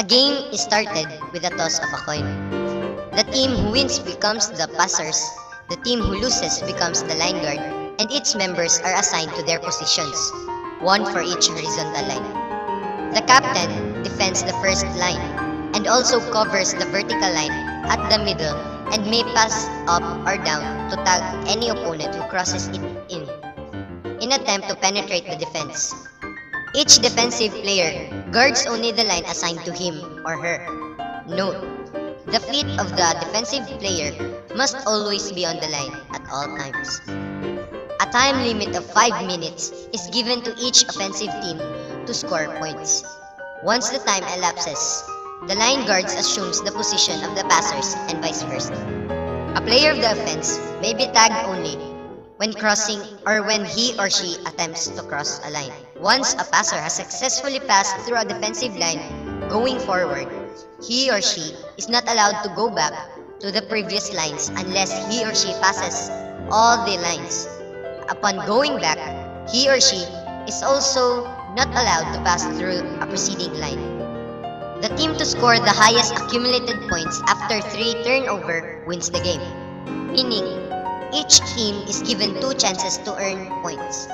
game is started with a toss of a coin. The team who wins becomes the passers, the team who loses becomes the line guard, and its members are assigned to their positions, one for each horizontal line. The captain defends the first line, and also covers the vertical line at the middle and may pass up or down to tag any opponent who crosses it in attempt to penetrate the defense. Each defensive player guards only the line assigned to him or her. Note: the feet of the defensive player must always be on the line at all times. A time limit of 5 minutes is given to each offensive team to score points. Once the time elapses, the line guards assumes the position of the passers and vice versa. A player of the offense may be tagged only when crossing or when he or she attempts to cross a line. Once a passer has successfully passed through a defensive line going forward, he or she is not allowed to go back to the previous lines unless he or she passes all the lines. Upon going back, he or she is also not allowed to pass through a preceding line. The team to score the highest accumulated points after 3 turnover wins the game, meaning each team is given 2 chances to earn points.